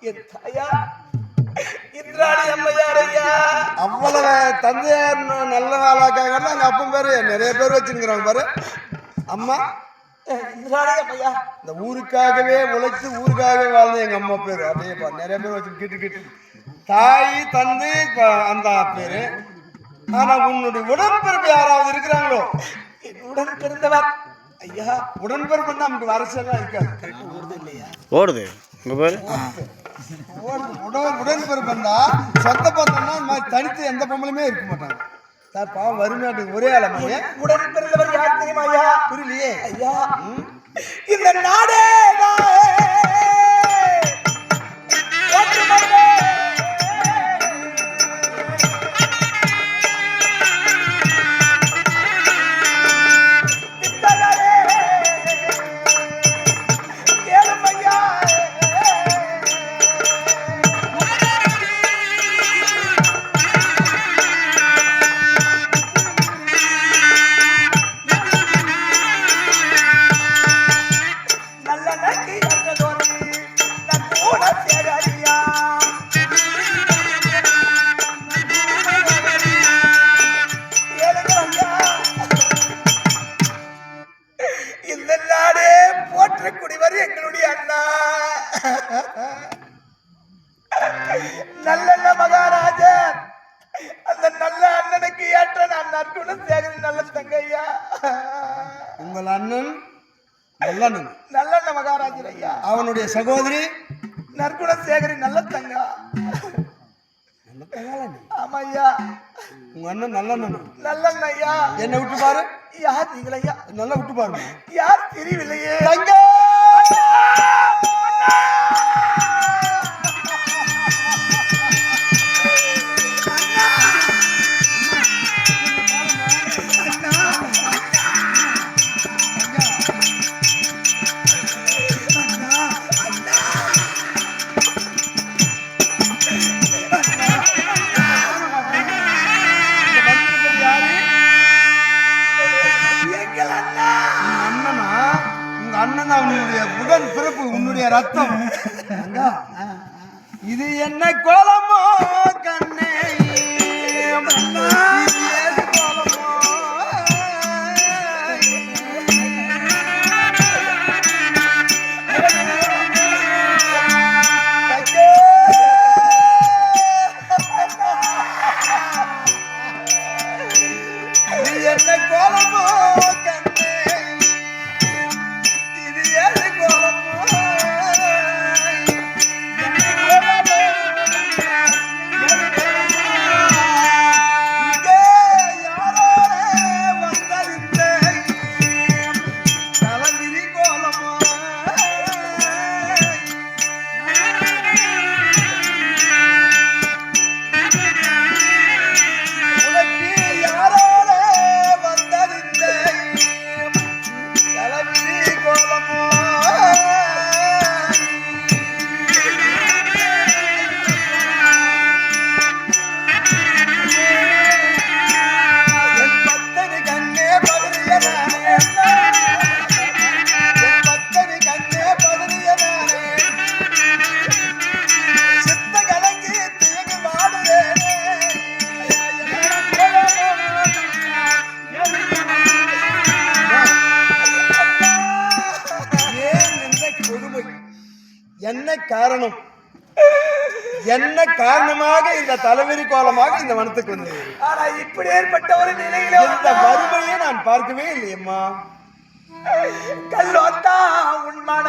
என் தாயார் இந்திராணி அம்மையார் ஐயா. அவ்வளவு தந்தையார் நல்ல நாளாக்காங்கன்னா எங்க அப்பன் பேரு நிறைய பேர் வச்சுருக்கிறாங்க பாரு. அம்மா இந்திராணி அம்மையா, இந்த ஊருக்காகவே உழைத்து ஊருக்காகவே வாழ்ந்த எங்க அம்மா பேரு அப்படியே நிறைய பேர் வச்சு கிட்டு கிட்டு தாய் தந்தை அந்த பேரு. ஆனா உன்னுடைய உடன்பிறப்பு யாராவது இருக்கிறாங்களோ? உடன் பிறந்தவர் ஐயா. உடன்பிறப்பு தான் நமக்கு அரசியல்லாம் இருக்காது. ஓடுது இல்லையா? ஓடுது இங்க பாரு. உடன்பிறப்பு இருந்தா சொந்த பந்தம்னா இந்த மாதிரி தனித்து எந்த பொம்பளுமே இருக்க மாட்டாங்க. சார் பாவம் வறுமையாட்டுக்கு ஒரே ஆளமே. உடன் பிறந்தவர் யார் தெரியுமா ஐயா? புரியலையே ஐயா. இந்த நாடே எங்களுடைய அண்ணா நல்ல மகாராஜர். அந்த நல்ல அண்ணனுக்கு ஏற்ற நான் நற்குணம் சேகரி நல்ல தங்கையா. உங்கள் அண்ணன் நல்லண்ணன் நல்லண்ண மகாராஜர் ஐயா. அவனுடைய சகோதரி நற்குணம் சேகரி நல்ல தங்கா. ஆமா ஐயா. உங்க அண்ணன் நல்லண்ணன் நல்லண்ண ஐயா. என்ன விட்டு பாரு. யார் நீங்களையா? நல்லா விட்டு பாருங்க. யார் தெரியவில்லையே. தங்க அவனுடைய உடன் பிறப்பு உன்னுடைய ரத்தம். இது என்ன கோலமோ கண்ணே, என்ன கோலமோ என்ன காரணம்? என்ன காரணமாக இந்த தலைவரி கோலமாக இந்த வனத்துக்கு வந்தது? ஆனா இப்படி ஏற்பட்ட ஒரு நிலையில இந்த வறுமையை நான் பார்க்கவே இல்லையம்மா. கல்லோத்தா உண்மான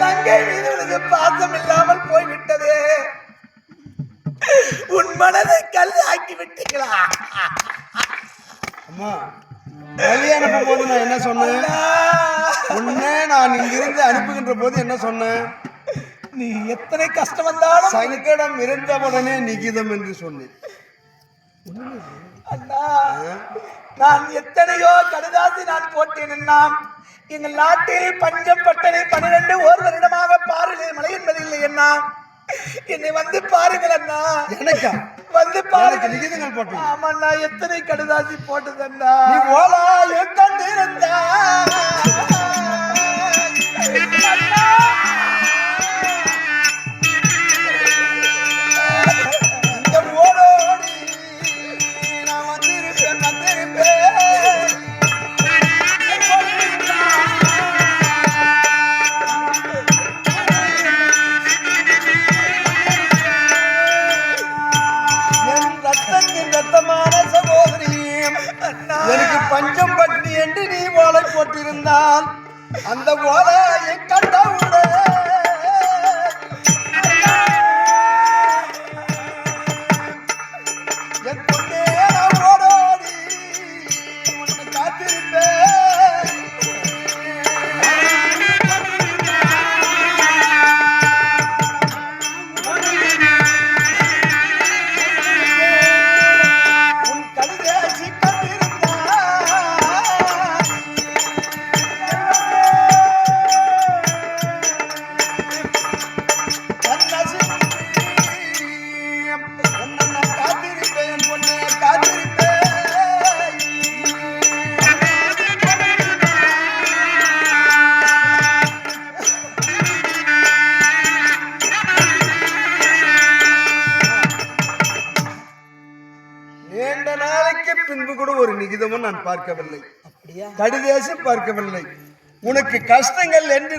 தங்கை மீது உனக்கு பாசம் இல்லாமல் போய்விட்டது. உன் மனதை கல் ஆக்கி விட்டீங்களா? அம்மா, வழி அனுப்பும் போது நான் என்ன சொன்னேன்? நான் இங்கிருந்து அனுப்புகின்ற போது என்ன சொன்னேன்? நீ எத்தனை கஷ்டம் வந்தாலும் சங்கடம் இருந்தவுடனே நிகிதம் என்று சொன்னேன். அண்ணா, நான் எத்தனையோ கடுதாசி நான் போட்டேன் அண்ணா. எங்கள் நாட்டில் பஞ்சம் பட்டணி 12 ஓர் வருடமாக பாரிலே மழை என்பதில்லை அண்ணா. என்னை வந்து பாருங்கள் அண்ணா. எனக்கா? வந்து பாருங்க. நிகிதங்கள் போட்டு ஆமாண்ணா, எத்தனை கடுதாசி போட்டதண்ணா. நீ போலா எத்தந்திருந்தா இந்த ஓடோடி நான் வந்திருப்பேன் என் ரத்தத்தின் ரத்தமான சகோதரியும் எனக்கு பஞ்சம் பட்னி என்று நீ ஓலை போட்டிருந்தால் அந்த ஓலையை கண்டவுடன் என் பொண்ணே நான் ஓடோடி உன்னை காத்திருப்பேன். உன் கடுதாசி காத்திருப்பேன் பொண்ணே காத்திருப்பேன். நீண்ட நாளைக்கு பின்பு கூட ஒரு நிகிதமும் நான் பார்க்கவில்லை, கடுதேசம் பார்க்கவில்லை. உனக்கு கஷ்டங்கள் என்று